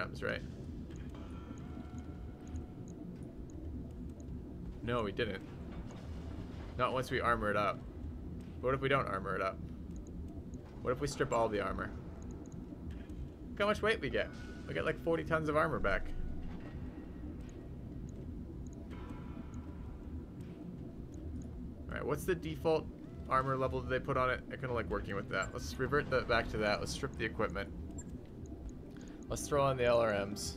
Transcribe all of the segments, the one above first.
LRMs, right? No, we didn't. Not once we armor it up. What if we don't armor it up? What if we strip all the armor? Look how much weight we get. We get like 40 tons of armor back. Alright, what's the default armor level that they put on it? I kind of like working with that. Let's revert that back to that. Let's strip the equipment. Let's throw on the LRMs.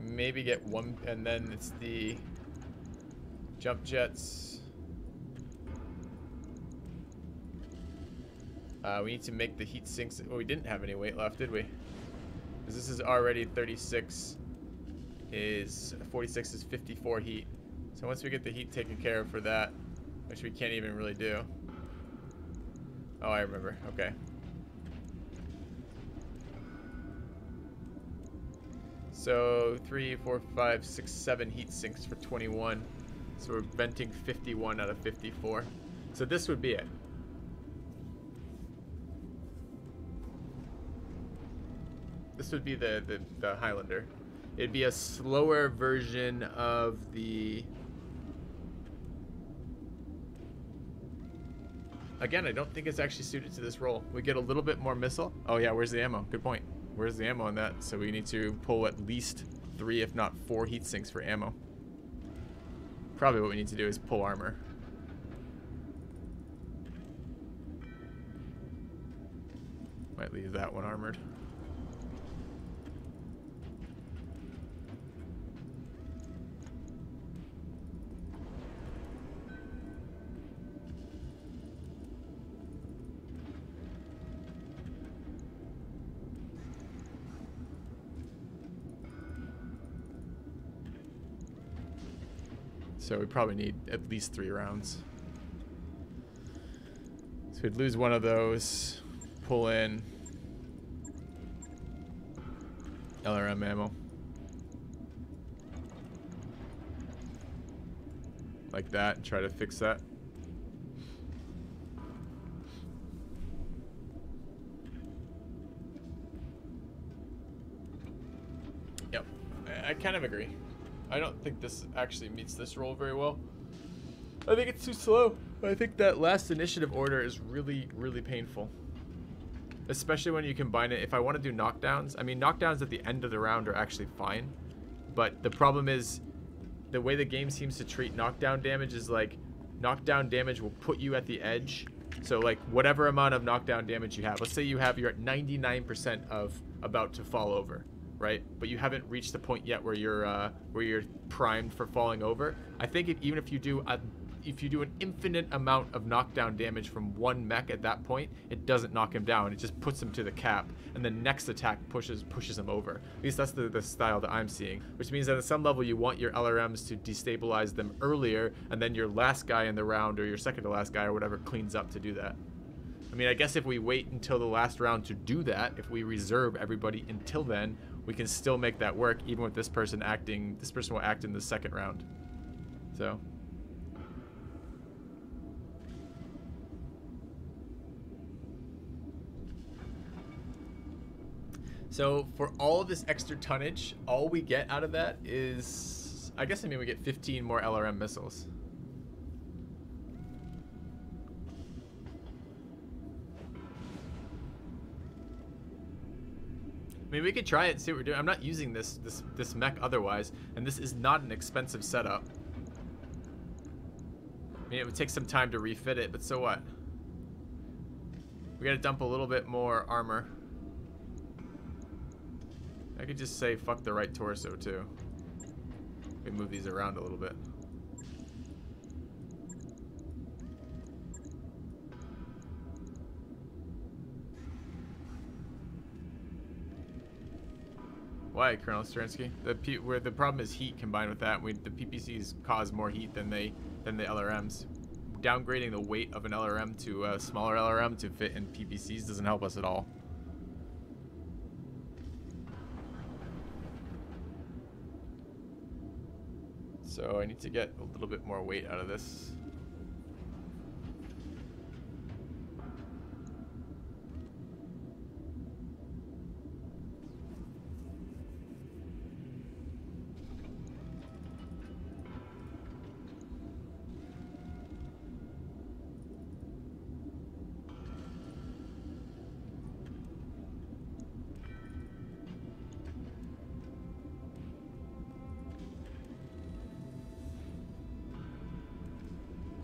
Maybe get one, and then it's the jump jets. We need to make the heat sinks. Oh, we didn't have any weight left, did we? Because this is already 36. Is 46 is 54 heat. So once we get the heat taken care of for that, which we can't even really do. Oh, I remember. Okay. So 3, 4, 5, 6, 7 heat sinks for 21. So we're venting 51 out of 54. So this would be it. This would be the Highlander. It'd be a slower version of the... Again, I don't think it's actually suited to this role. We get a little bit more missile. Oh yeah, where's the ammo? Good point. Where's the ammo on that? So we need to pull at least 3, if not 4 heat sinks for ammo. Probably what we need to do is pull armor. Might leave that one armored. So we probably need at least 3 rounds. So we'd lose one of those, pull in LRM ammo. Like that, and try to fix that. Yep, I kind of agree. I don't think this actually meets this role very well. I think it's too slow. I think that last initiative order is really, really painful. Especially when you combine it. If I want to do knockdowns, I mean, knockdowns at the end of the round are actually fine. But the problem is, the way the game seems to treat knockdown damage is like, knockdown damage will put you at the edge. So like, whatever amount of knockdown damage you have. Let's say you're at 99% of about to fall over. Right, but you haven't reached the point yet where you're primed for falling over. I think even if you do an infinite amount of knockdown damage from one mech at that point, it doesn't knock him down. It just puts him to the cap, and the next attack pushes him over. At least that's the style that I'm seeing. Which means that at some level you want your LRMs to destabilize them earlier, and then your last guy in the round or your second to last guy or whatever cleans up to do that. I mean, I guess if we wait until the last round to do that, if we reserve everybody until then, we can still make that work, even with this person acting. This person will act in the second round. So for all of this extra tonnage, all we get out of that is, I guess, we get 15 more LRM missiles. I mean, we could try it and see what we're doing. I'm not using this mech otherwise, and this is not an expensive setup. I mean, it would take some time to refit it, but so what? We gotta dump a little bit more armor. I could just say fuck the right torso too. We move these around a little bit. Why, Colonel Stransky? The problem is heat combined with that. The PPCs cause more heat than the LRMs. Downgrading the weight of an LRM to a smaller LRM to fit in PPCs doesn't help us at all. So I need to get a little bit more weight out of this.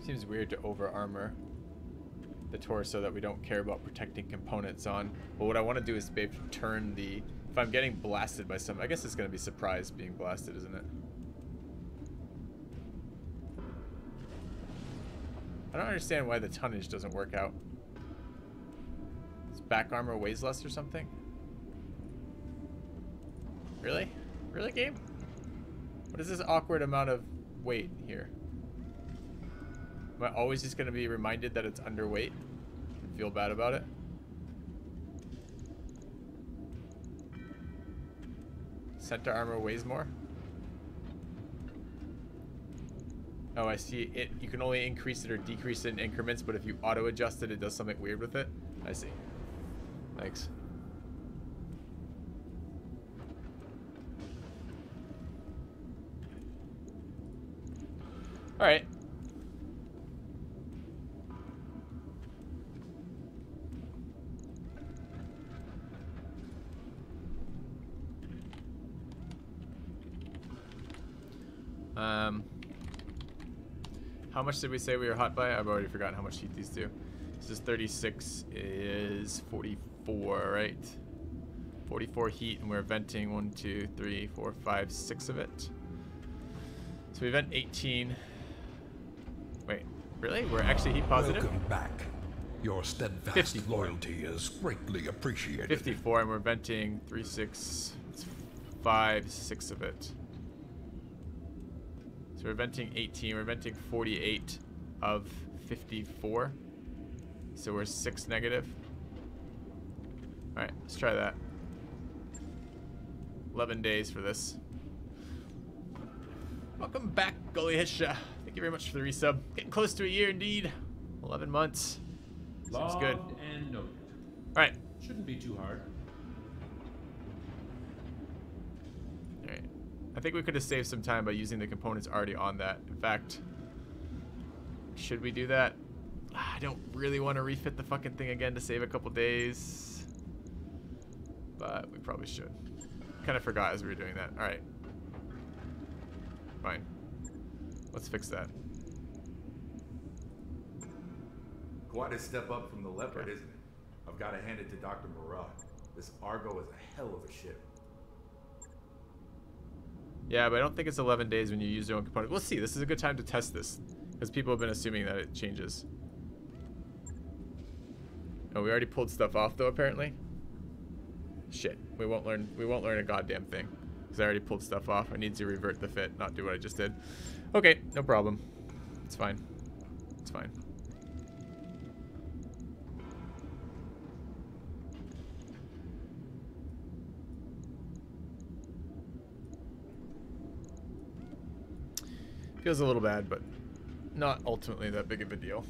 Seems weird to over armor the torso that we don't care about protecting components on. But what I want to do is be able to turn the... If I'm getting blasted by some... I guess it's going to be surprised being blasted, isn't it? I don't understand why the tonnage doesn't work out. Does back armor weighs less or something? Really? Really, game? What is this awkward amount of weight here? Am I always just going to be reminded that it's underweight and feel bad about it? Center armor weighs more? Oh, I see it. You can only increase it or decrease it in increments, but if you auto adjust it, it does something weird with it. I see. Thanks. All right. How much did we say we were hot by? I've already forgotten how much heat these do. This is 36 is 44, right? 44 heat, and we're venting 1, 2, 3, 4, 5, 6 of it. So we vent 18. Wait, really? We're actually heat positive? Welcome back. Your steadfast 54. loyalty is greatly appreciated. 54, and we're venting 3, 6, 5, 6 of it. So we're venting 18. We're venting 48 of 54. So we're 6 negative. All right, let's try that. 11 days for this. Welcome back, Gully Hisha. Thank you very much for the resub. Getting close to a year indeed. 11 months. Seems good. And noted. All right. Shouldn't be too hard. All right. I think we could have saved some time by using the components already on that. In fact, should we do that? I don't really want to refit the fucking thing again to save a couple days, but we probably should. Kind of forgot as we were doing that. All right. Fine. Let's fix that. Quite a step up from the Leopard, isn't it? I've got to hand it to Dr. Murad. This Argo is a hell of a ship. Yeah, but I don't think it's 11 days when you use your own component. We'll see. This is a good time to test this, because people have been assuming that it changes. Oh, we already pulled stuff off though, apparently. Shit. We won't learn a goddamn thing, because I already pulled stuff off. I need to revert the fit, not do what I just did. Okay, no problem. It's fine. It's fine. Feels a little bad, but not ultimately that big of a deal.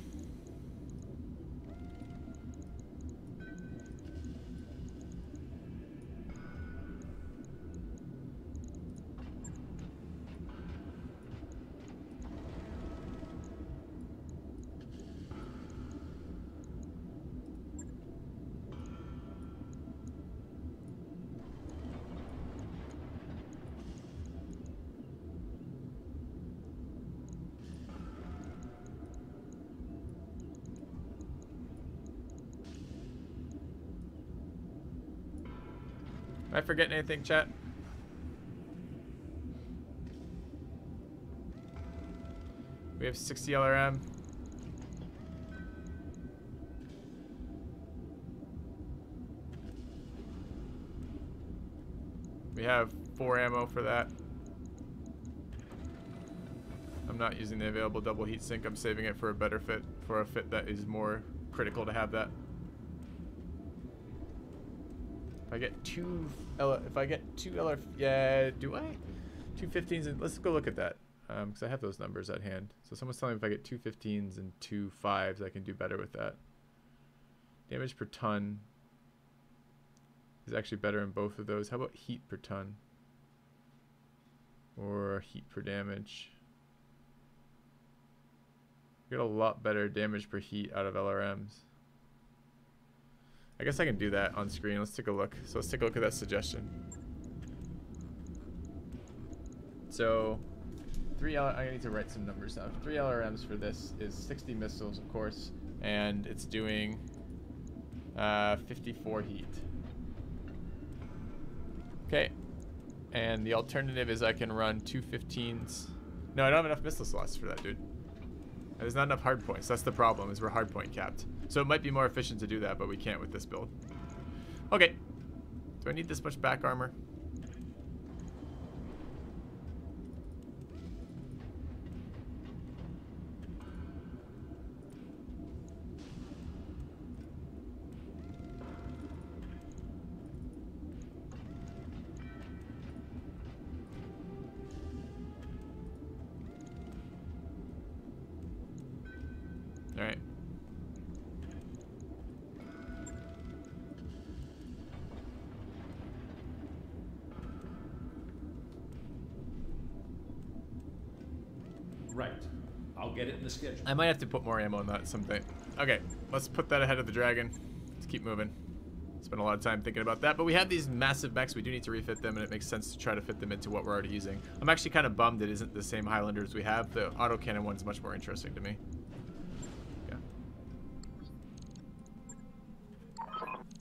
Am I forgetting anything, chat? We have 60 LRM. We have 4 ammo for that. I'm not using the available double heat sink. I'm saving it for a better fit, for a fit that is more critical to have that. If I get two LR, yeah, do I? 2 15s, and let's go look at that, because I have those numbers at hand. So someone's telling me if I get 2 15s and 2 5s, I can do better with that. Damage per ton is actually better in both of those. How about heat per ton? Or heat per damage? Get a lot better damage per heat out of LRMs. I guess I can do that on screen. Let's take a look. So let's take a look at that suggestion. So I need to write some numbers down. 3 LRMs for this is 60 missiles, of course, and it's doing 54 heat. Okay, and the alternative is I can run 2 15s. No, I don't have enough missile slots for that, dude. There's not enough hard points. That's the problem, is we're hard point capped. So it might be more efficient to do that, but we can't with this build. Okay. Do I need this much back armor? All right. Right. I'll get it in the schedule. I might have to put more ammo on that someday. Okay, let's put that ahead of the dragon. Let's keep moving. Spent a lot of time thinking about that, but we have these massive mechs. We do need to refit them, and it makes sense to try to fit them into what we're already using. I'm actually kind of bummed it isn't the same Highlander as we have. The autocannon one's much more interesting to me. Yeah.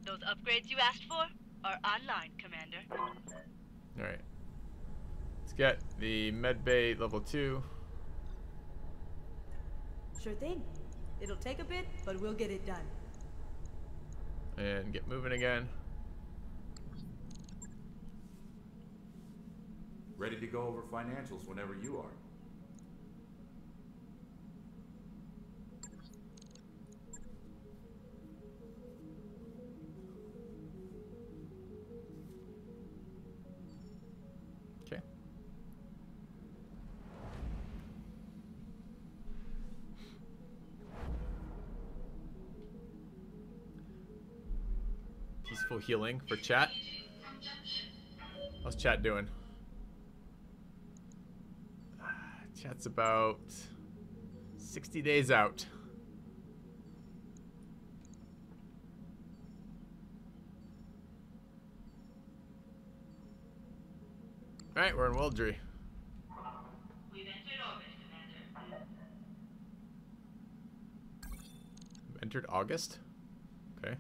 Those upgrades you asked for are online, Commander. All right. Let's get the medbay level 2. Sure thing. It'll take a bit, but we'll get it done. And get moving again. Ready to go over financials whenever you are. Okay. Peaceful healing for chat. How's chat doing? Chat's about 60 days out. All right, we're in Wildry. We've entered orbit, Commander. Entered August. Okay.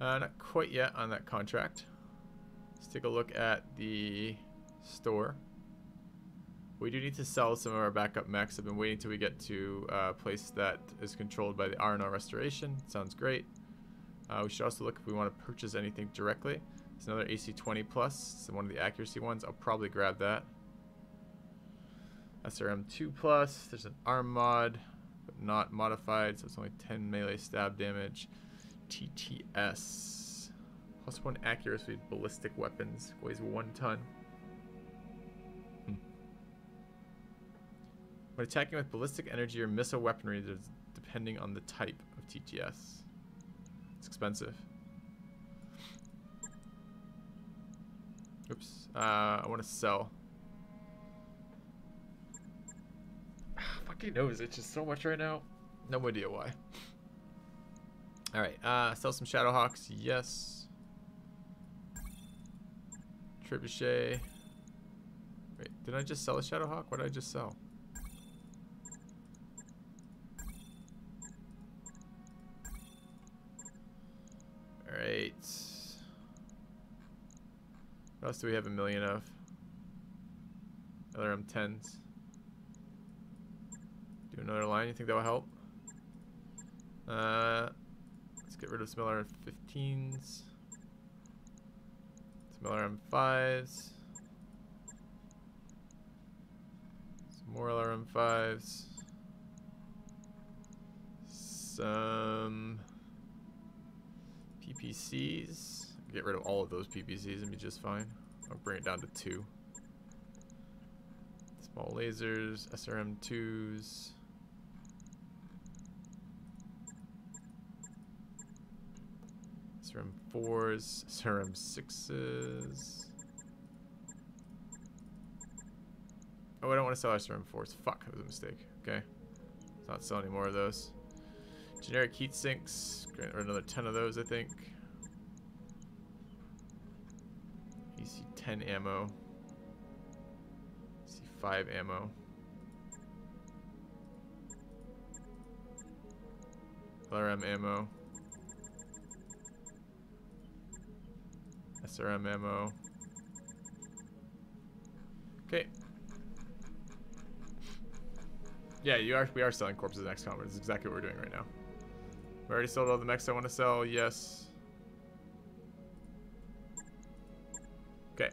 Not quite yet on that contract. Let's take a look at the store. We do need to sell some of our backup mechs. I've been waiting till we get to a place that is controlled by the R&R restoration. Sounds great. We should also look if we want to purchase anything directly. It's another AC-20 plus. It's one of the accuracy ones. I'll probably grab that. SRM-2 plus. There's an arm mod, but not modified, so it's only 10 melee stab damage. TTS. Plus 1 accuracy ballistic weapons. Weighs 1 ton. When attacking with ballistic energy or missile weaponry, depending on the type of TTS. It's expensive. Oops. I want to sell. Fucking nose itches so much right now. No idea why. Alright, sell some Shadowhawks. Yes. Trebuchet. Wait, did I just sell a Shadowhawk? What did I just sell? Alright. What else do we have a million of? LRM 10s. Do another line, you think that will help? Let's get rid of some LRM 15s. Some LRM 5s. Some more LRM 5s. Some PPCs. Get rid of all of those PPCs and be just fine. I'll bring it down to 2. Small lasers, SRM2s. SRM4s, SRM6s. Oh, I don't want to sell SRM4s. Fuck, that was a mistake. Okay. Let's not sell any more of those. Generic heat sinks. Or another 10 of those, I think. AC-10 ammo. 5 ammo. LRM ammo. SRM ammo. Okay. Yeah, we are selling corpses in XCOM. That's exactly what we're doing right now. We already sold all the mechs I want to sell. Yes. Okay.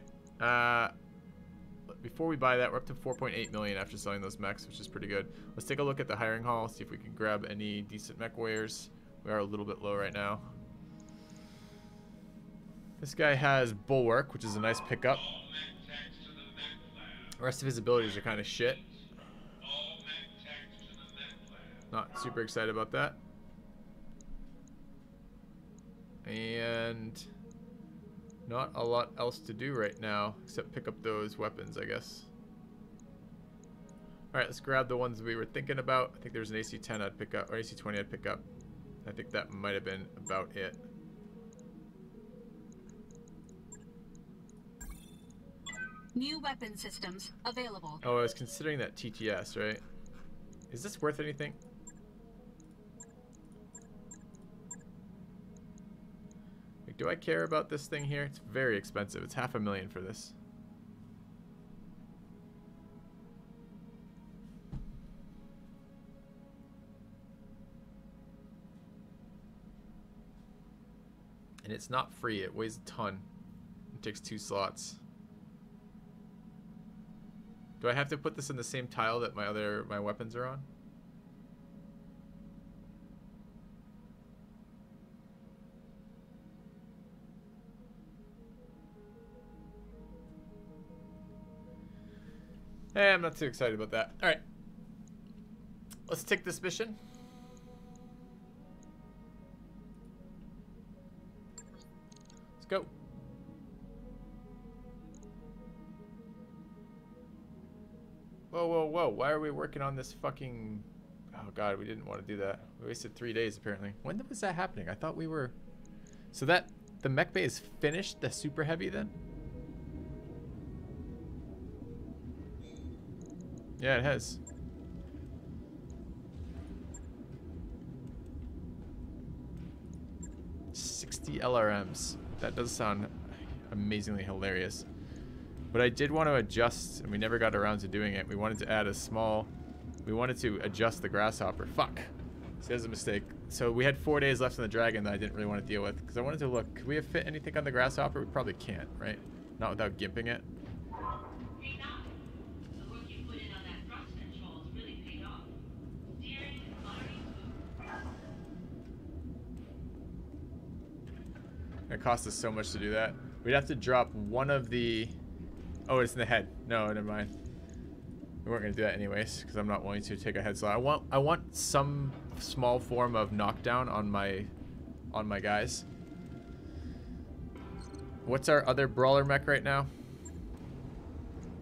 Before we buy that, we're up to 4.8 million after selling those mechs, which is pretty good. Let's take a look at the hiring hall, see if we can grab any decent mech warriors. We are a little bit low right now. This guy has Bulwark, which is a nice pickup. The rest of his abilities are kind of shit. Not super excited about that. And not a lot else to do right now except pick up those weapons, I guess. Alright, let's grab the ones we were thinking about. I think there's an AC-10 I'd pick up, or AC-20 I'd pick up. I think that might have been about it. New weapon systems available. Oh, I was considering that TTS, right? Is this worth anything? Like, do I care about this thing here? It's very expensive. It's $500,000 for this. And it's not free. It weighs a ton. It takes 2 slots. Do I have to put this in the same tile that my weapons are on? I'm not too excited about that. All right. Let's take this mission. Let's go. Whoa, whoa, whoa. Why are we working on this fucking... Oh, God, we didn't want to do that. We wasted 3 days, apparently. When was that happening? I thought we were... So that... The mech bay is finished? The super heavy, then? Yeah, it has. $60 LRMs. That does sound amazingly hilarious. But I did want to adjust, and we never got around to doing it. We wanted to add a small... We wanted to adjust the grasshopper. Fuck. So there's a mistake. So we had 4 days left on the dragon that I didn't really want to deal with. Because I wanted to look. Could we have fit anything on the grasshopper? We probably can't, right? Not without gimping it. It cost us so much to do that. We'd have to drop one of the... Oh, it's in the head. No, never mind. We weren't going to do that anyways, because I'm not willing to take a head slot. I want some small form of knockdown on my guys. What's our other brawler mech right now?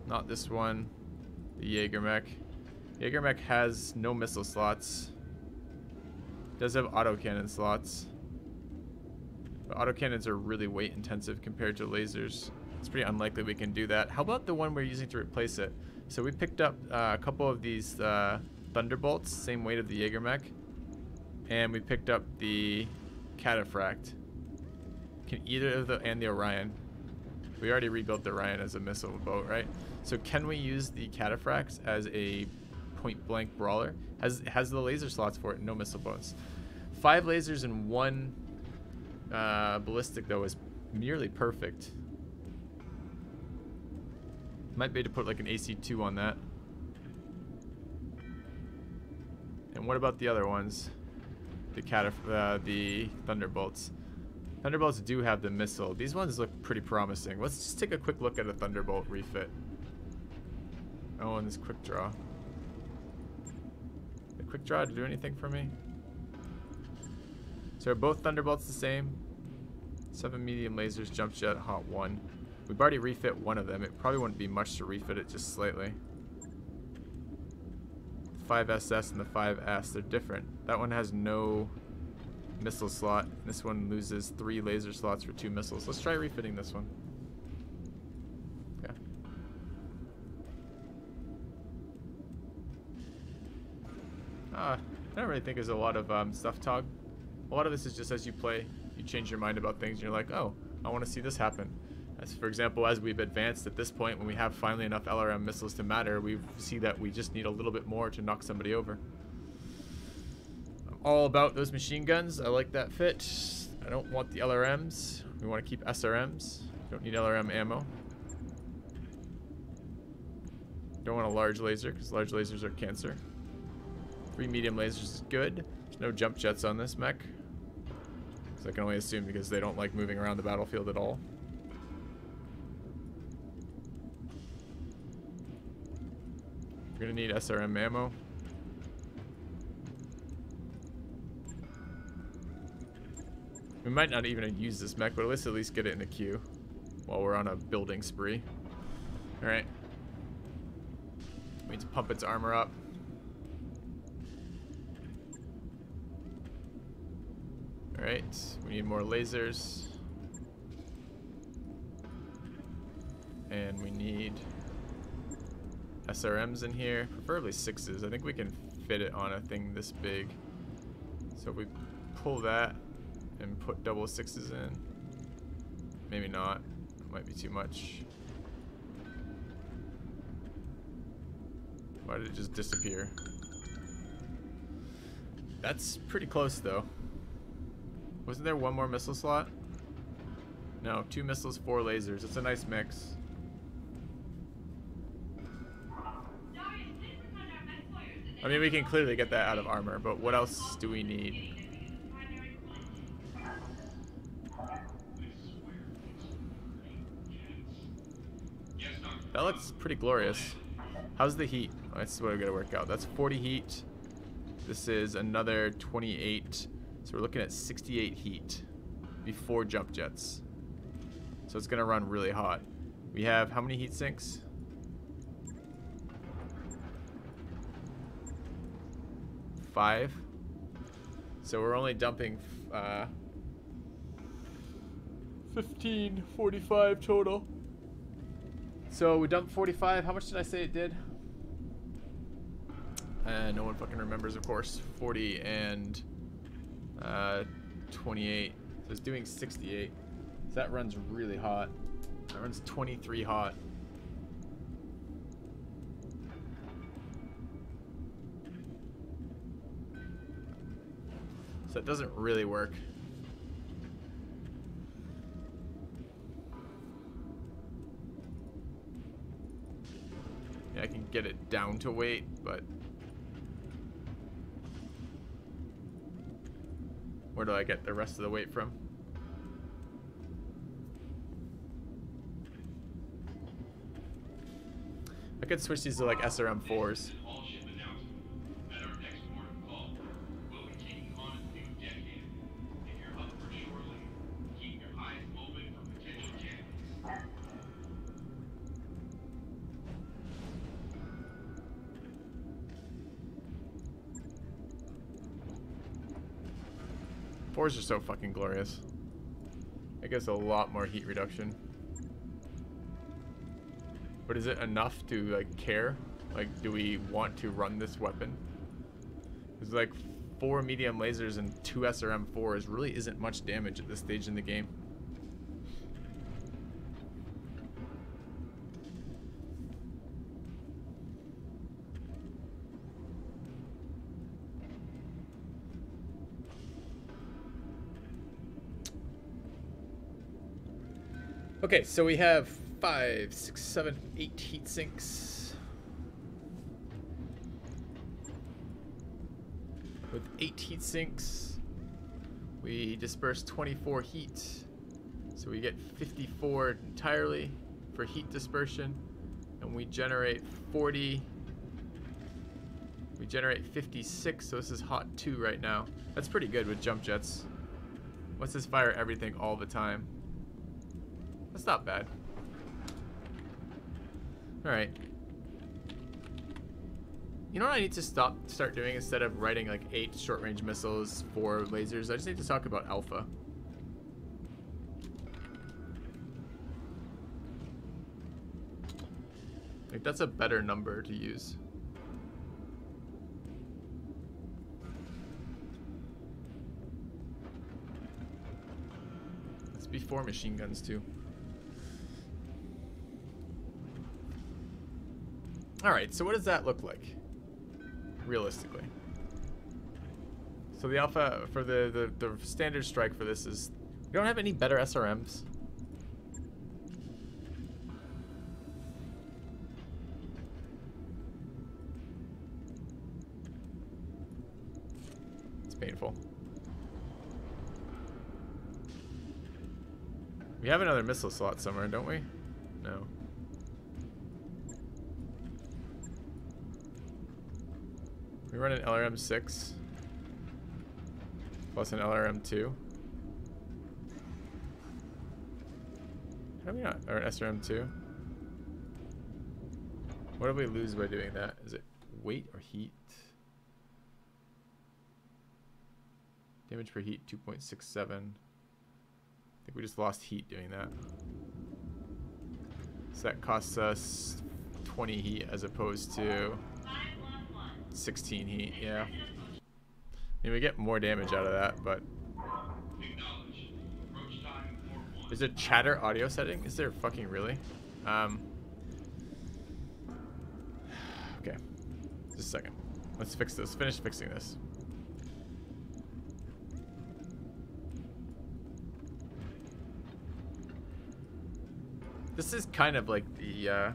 Not this one. The Jaeger mech. Jaeger mech has no missile slots. Does have autocannon slots. But autocannons are really weight intensive compared to lasers. It's pretty unlikely we can do that. How about the one we're using to replace it? So we picked up a couple of these Thunderbolts, same weight of the Jaeger mech. And we picked up the Cataphract. Can either of and the Orion. We already rebuilt the Orion as a missile boat, right? So can we use the Cataphracts as a point blank brawler? Has the laser slots for it, no missile boats. 5 lasers and 1 ballistic though is nearly perfect. Might be able to put like an AC-2 on that. And what about the other ones? The Thunderbolts. Thunderbolts do have the missile. These ones look pretty promising. Let's just take a quick look at a Thunderbolt refit. Oh, and this quick draw. The quick draw to do anything for me? So are both Thunderbolts the same? 7 medium lasers, jump jet, hot 1. We've already refit one of them. It probably wouldn't be much to refit it just slightly. The 5SS and the 5S, they're different. That one has no missile slot. This one loses 3 laser slots for 2 missiles. Let's try refitting this one. Okay. I don't really think there's a lot of stuff talk. A lot of this is just as you play, you change your mind about things, and you're like, oh, I want to see this happen. As for example, as we've advanced at this point, when we have finally enough LRM missiles to matter, we see that we just need a little bit more to knock somebody over. I'm all about those machine guns. I like that fit. I don't want the LRMs. We want to keep SRMs. Don't need LRM ammo. Don't want a large laser, because large lasers are cancer. 3 medium lasers is good. There's no jump jets on this mech. So I can only assume because they don't like moving around the battlefield at all. We're gonna need SRM ammo. We might not even use this mech, but let's at least get it in the queue while we're on a building spree. Alright. We need to pump its armor up. Alright, we need more lasers. And we need SRMs in here, preferably 6s. I think we can fit it on a thing this big. So if we pull that and put double 6s in, maybe not, might be too much. Why did it just disappear? That's pretty close though. Wasn't there one more missile slot? No, 2 missiles, 4 lasers. It's a nice mix. I mean, we can clearly get that out of armor, but what else do we need? That looks pretty glorious. How's the heat? Oh, that's what I gotta work out. That's 40 heat. This is another 28. So we're looking at 68 heat before jump jets. So it's gonna run really hot. We have how many heat sinks? 5. So we're only dumping 1545 total. So we dumped 45. How much did I say it did? No one fucking remembers, of course. 40 and 28. So it's doing 68. So that runs really hot. That runs 23 hot. So that doesn't really work. Yeah, I can get it down to weight, but where do I get the rest of the weight from? I could switch these to like SRM 4s. Fours are so fucking glorious. It gives a lot more heat reduction. But is it enough to like care? Like, do we want to run this weapon? It's like 4 medium lasers and 2 SRM 4s really isn't much damage at this stage in the game. Okay, so we have 5, 6, 7, 8 heat sinks. With 8 heat sinks, we disperse 24 heat. So we get 54 entirely for heat dispersion, and we generate 40. We generate 56, so this is hot 2 right now. That's pretty good with jump jets. What's this fire everything all the time? That's not bad. Alright. You know what I need to start doing instead of writing like 8 short-range missiles, 4 lasers? I just need to talk about alpha. Like, that's a better number to use. It's before machine guns too. Alright, so what does that look like? Realistically. So the alpha for the standard strike for this is we don't have any better SRMs. It's painful. We have another missile slot somewhere, don't we? No. We run an LRM-6 plus an LRM-2. How do we not? Or an SRM-2? What do we lose by doing that? Is it weight or heat? Damage per heat, 2.67. I think we just lost heat doing that. So that costs us 20 heat as opposed to 16 heat, yeah. I mean, we get more damage out of that, but... Is there chatter audio setting? Is there fucking really? Okay. Just a second. Let's fix this. Finish fixing this. This is kind of like the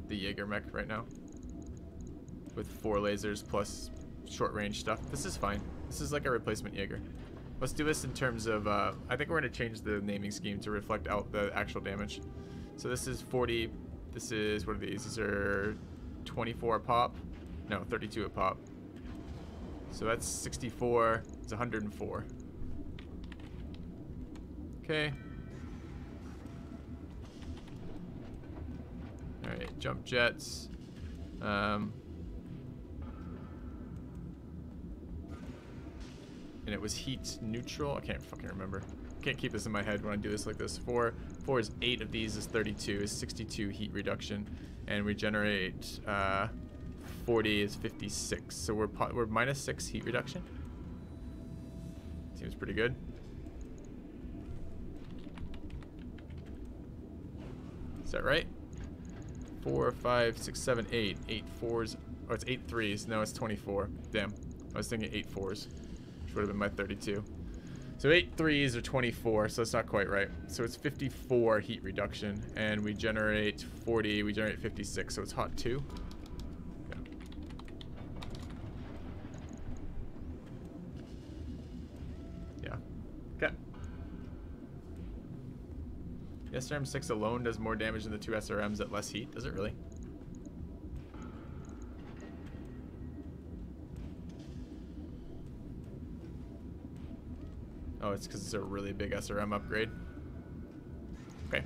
Jaeger mech right now. With 4 lasers plus short range stuff. This is fine. This is like a replacement Jaeger. Let's do this in terms of, I think we're going to change the naming scheme to reflect out the actual damage. So this is 40, this is, what are these? These are 24 a pop. No, 32 a pop. So that's 64, it's 104. Okay. Alright, jump jets. And it was heat neutral. I can't fucking remember. Can't keep this in my head when I do this like this. 4 is 8 of these is 32 is 62 heat reduction, and regenerate 40 is 56. So we're minus 6 heat reduction. Seems pretty good. Is that right? 4, 5, 6, 7, 8. 8 4s. Oh, it's 8 3s. No, it's 24. Damn. I was thinking 8 4s. Which would have been my 32. So 8 3s are 24, so it's not quite right. So it's 54 heat reduction, and we generate 40, we generate 56, so it's hot 2. Yeah. Okay. The SRM-6 alone does more damage than the 2 SRMs at less heat. Does it really? Oh, it's because it's a really big SRM upgrade. Okay.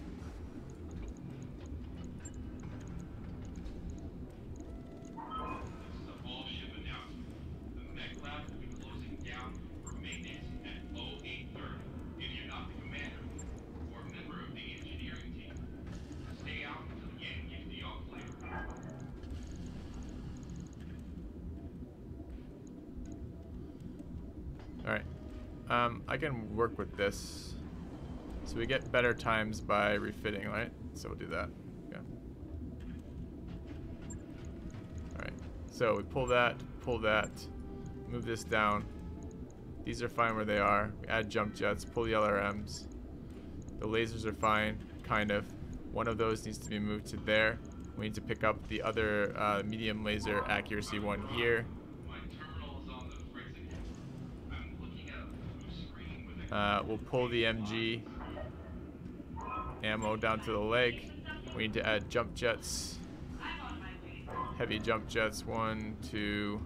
I can work with this. So we get better times by refitting, right? So we'll do that. Yeah. Alright. So we pull that, move this down. These are fine where they are. We add jump jets, pull the LRMs. The lasers are fine, kind of. One of those needs to be moved to there. We need to pick up the other medium laser accuracy one here. We'll pull the MG ammo down to the leg. We need to add jump jets. Heavy jump jets. 1, 2.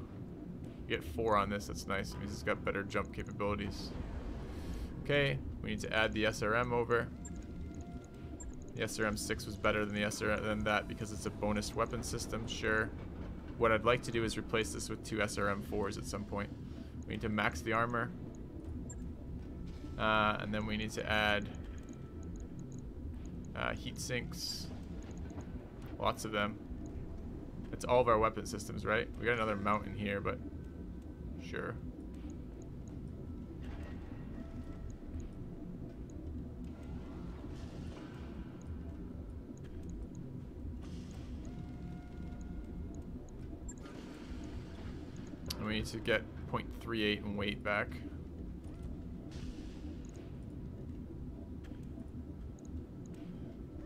We get 4 on this. That's nice. It means it's got better jump capabilities. Okay. We need to add the SRM over. The SRM-6 was better than the SRM than that because it's a bonus weapon system. Sure. What I'd like to do is replace this with 2 SRM-4s at some point. We need to max the armor. And then we need to add heat sinks. Lots of them. That's all of our weapon systems, right? We got another mountain here, but sure. me to get 0.38 in weight back.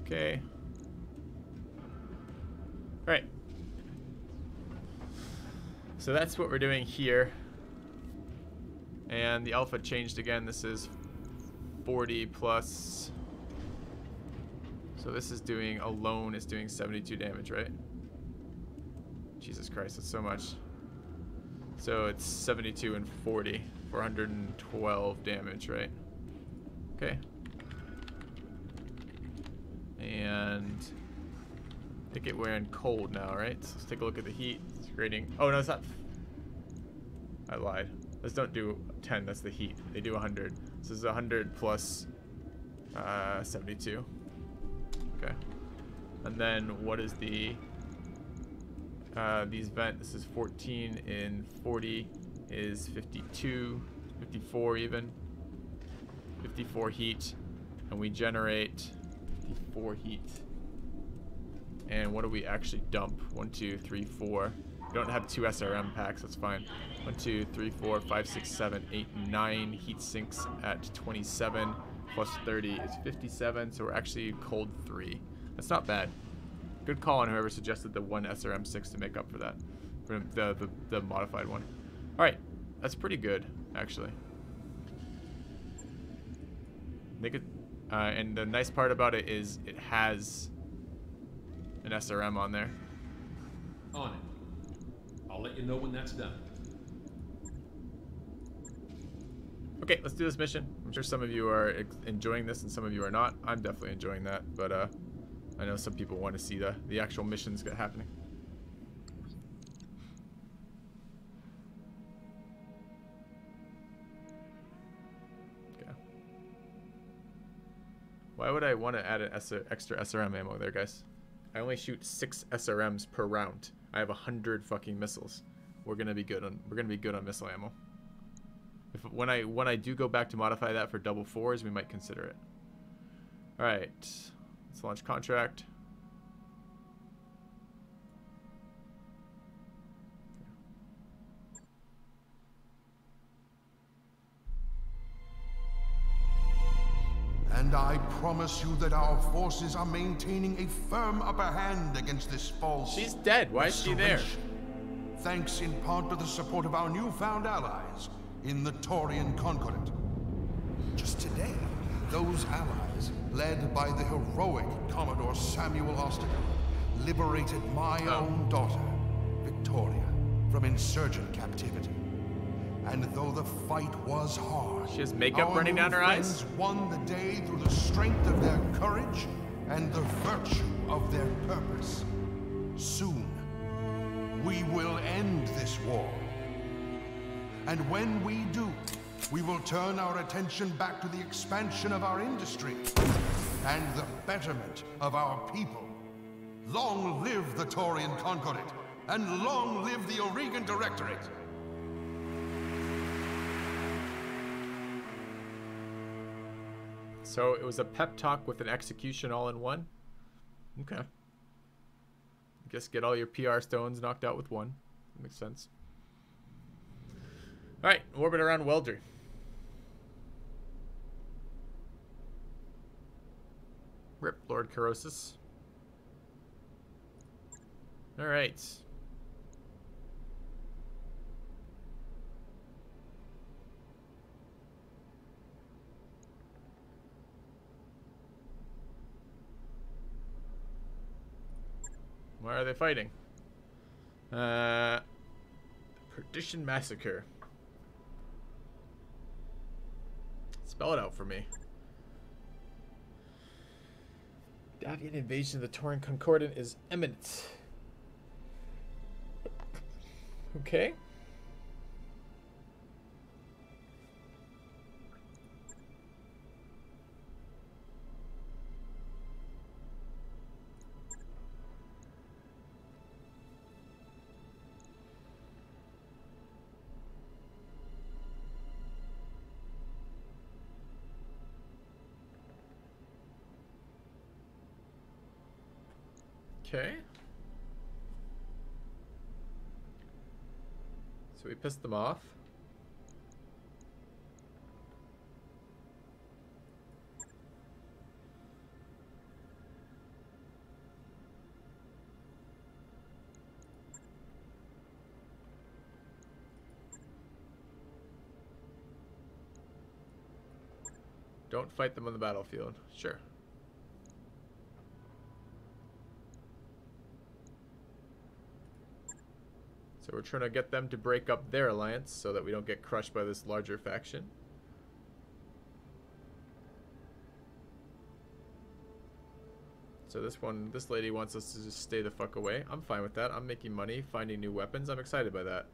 Okay. Alright. So that's what we're doing here. And the alpha changed again. This is 40 plus. So this is doing, alone is doing 72 damage, right? Jesus Christ, that's so much. So it's 72 and 40, 412 damage, right? Okay. And I think we're in cold now, right? So let's take a look at the heat. It's rating. Oh no, it's not. I lied. Let's don't do 10. That's the heat. They do 100. So this is 100 plus 72. Okay. And then what is the these vent? This is 14 in 40 is 52, 54 even. 54 heat, and we generate 54 heat. And what do we actually dump? 1, 2, 3, 4. We don't have 2 SRM packs, that's fine. 1, 2, 3, 4, 5, 6, 7, 8, 9 heat sinks at 27 plus 30 is 57, so we're actually cold 3. That's not bad. Good call on whoever suggested the 1 SRM6 to make up for that. For the modified one. Alright, that's pretty good, actually. Make it, and the nice part about it is it has an SRM on there. On it. I'll let you know when that's done. Okay, let's do this mission. I'm sure some of you are enjoying this and some of you are not. I'm definitely enjoying that, but I know some people want to see the actual missions get happening. Okay. Why would I want to add an extra SRM ammo there, guys? I only shoot 6 SRMs per round. I have 100 fucking missiles. We're gonna be good on missile ammo. When I do go back to modify that for double 4s, we might consider it. All right, let's launch contract. And I promise you that our forces are maintaining a firm upper hand against this false. She's dead. Why is she there? Thanks in part to the support of our newfound allies in the Taurian Concordat. Just today, those allies, led by the heroic Commodore Samuel Osterman, liberated my own daughter, Victoria, from insurgent captivity. And though the fight was hard, she has makeup running down her eyes. Won the day through the strength of their courage and the virtue of their purpose. Soon, we will end this war. And when we do, we will turn our attention back to the expansion of our industry and the betterment of our people. Long live the Taurian Concordat, and long live the Oregon Directorate! So it was a pep talk with an execution all in one? Okay. I guess get all your PR stones knocked out with one. That makes sense. Alright, orbit around Welder. Rip, Lord Corrosis. Alright. Why are they fighting? Perdition Massacre. Spell it out for me. Davian invasion of the Taurian Concordat is imminent. Okay. Okay. So we pissed them off. Don't fight them on the battlefield. Sure. So we're trying to get them to break up their alliance so that we don't get crushed by this larger faction. So this lady wants us to just stay the fuck away. I'm fine with that. I'm making money, finding new weapons. I'm excited by that.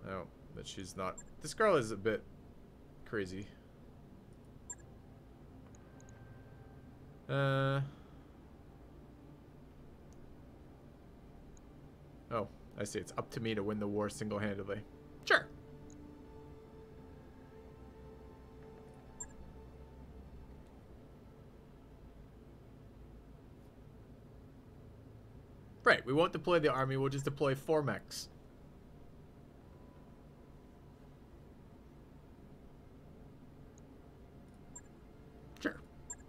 No, but she's not. This girl is a bit crazy. Oh, I see. It's up to me to win the war single-handedly. Sure. Right, we won't deploy the army, we'll just deploy 4 mechs. Sure.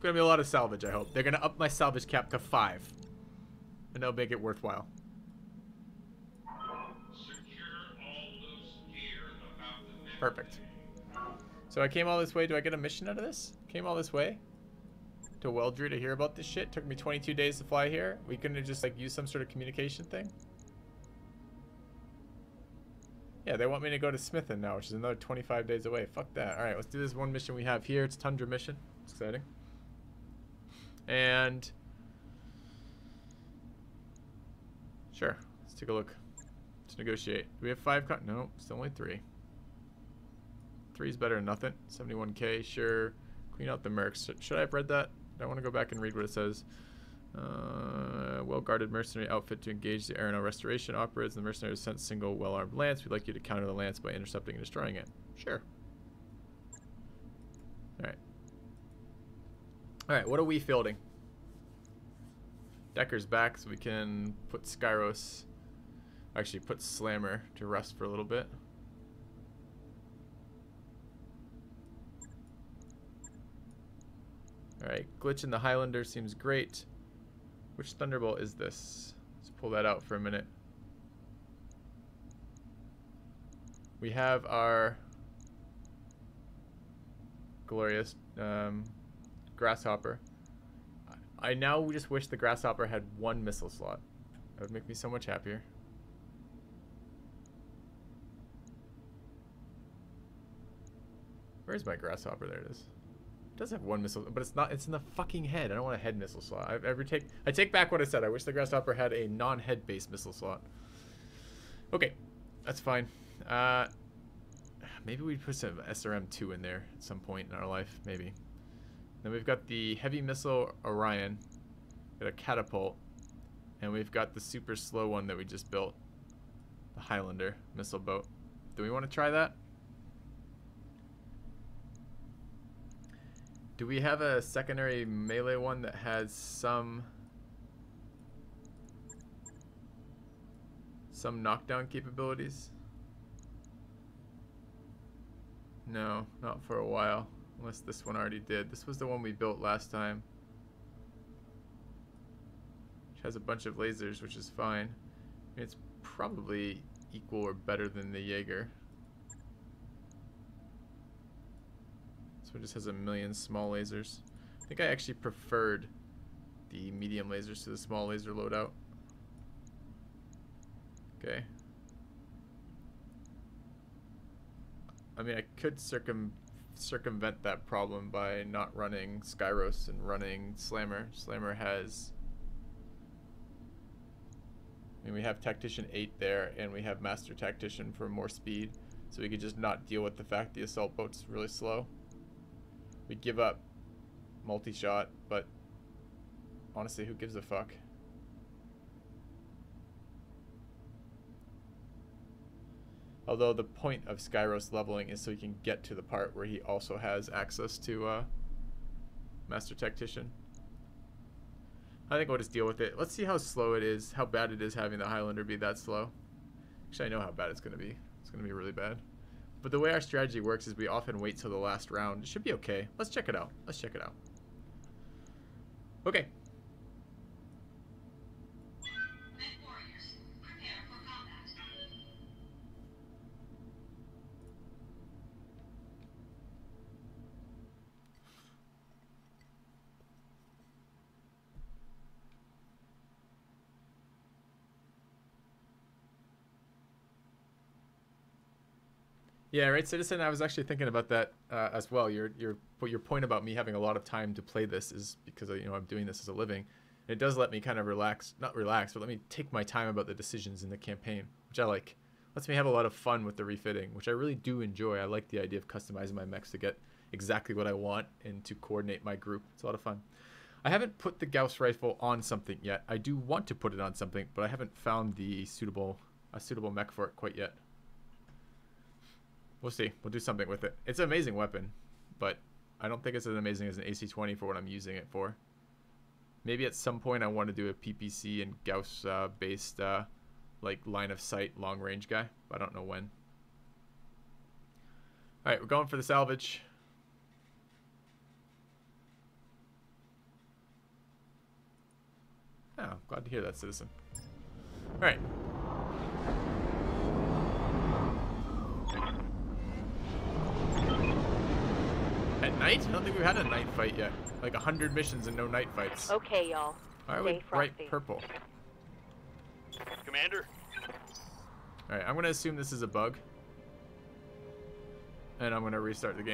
Gonna be a lot of salvage, I hope. They're gonna up my salvage cap to 5. And they'll make it worthwhile. Perfect. So I came all this way. Do I get a mission out of this? Came all this way to Weldrew to hear about this shit. Took me 22 days to fly here. We couldn't just like use some sort of communication thing. Yeah, they want me to go to Smithin now, which is another 25 days away. Fuck that. All right, let's do this one mission we have here. It's Tundra mission. It's exciting. And sure, let's take a look. Let's negotiate. Do we have 5? No, still only 3. 3 is better than nothing. 71k, sure. Clean out the mercs. Should I have read that? I want to go back and read what it says. Well-guarded mercenary outfit to engage the aerial restoration operatives. The mercenaries sent single well-armed lance. We'd like you to counter the lance by intercepting and destroying it. Sure. Alright. Alright, what are we fielding? Decker's back, so we can put Skyros... Actually, put Slammer to rest for a little bit. Alright, glitch in the Highlander seems great. Which Thunderbolt is this? Let's pull that out for a minute. We have our glorious Grasshopper. I now just wish the Grasshopper had 1 missile slot. That would make me so much happier. Where's my Grasshopper? There it is. It does have 1 missile, but it's not. It's in the fucking head. I don't want a head missile slot. I take back what I said. I wish the Grasshopper had a non-head based missile slot. Okay, that's fine. Maybe we put some SRM2 in there at some point in our life. Maybe. Then we've got the heavy missile Orion. Got a catapult, and we've got the super slow one that we just built, the Highlander missile boat. Do we want to try that? Do we have a secondary melee one that has some knockdown capabilities? No, not for a while. Unless this one already did. This was the one we built last time. Which has a bunch of lasers, which is fine. I mean, it's probably equal or better than the Jaeger. It just has a million small lasers. I think I actually preferred the medium lasers to the small laser loadout. Okay. I mean, I could circumvent that problem by not running Skyros and running Slammer. Slammer has... I mean, we have Tactician 8 there, and we have Master Tactician for more speed. So we could just not deal with the fact the assault boat's really slow. We give up multi-shot, but honestly, who gives a fuck? Although the point of Skyros leveling is so he can get to the part where he also has access to Master Tactician. I think we'll just deal with it. Let's see how slow it is, how bad it is having the Highlander be that slow. Actually, I know how bad it's gonna be. It's gonna be really bad. But the way our strategy works is we often wait till the last round. It should be okay. Let's check it out. Let's check it out. Okay. Yeah, right, Citizen. I was actually thinking about that as well. Your point about me having a lot of time to play this is because I'm doing this as a living. And it does let me kind of not relax, but let me take my time about the decisions in the campaign, which I like. Lets me have a lot of fun with the refitting, which I really do enjoy. I like the idea of customizing my mechs to get exactly what I want and to coordinate my group. It's a lot of fun. I haven't put the Gauss rifle on something yet. I do want to put it on something, but I haven't found a suitable mech for it quite yet. We'll see. We'll do something with it. It's an amazing weapon, but I don't think it's as amazing as an AC-20 for what I'm using it for. Maybe at some point I want to do a PPC and Gauss-based like line of sight long range guy, but I don't know when. All right, we're going for the salvage. Oh, glad to hear that, Citizen. All right. At night? I don't think we've had a night fight yet. Like 100 missions and no night fights. Okay, y'all. Why are we bright purple? Commander? Alright, I'm going to assume this is a bug. And I'm going to restart the game.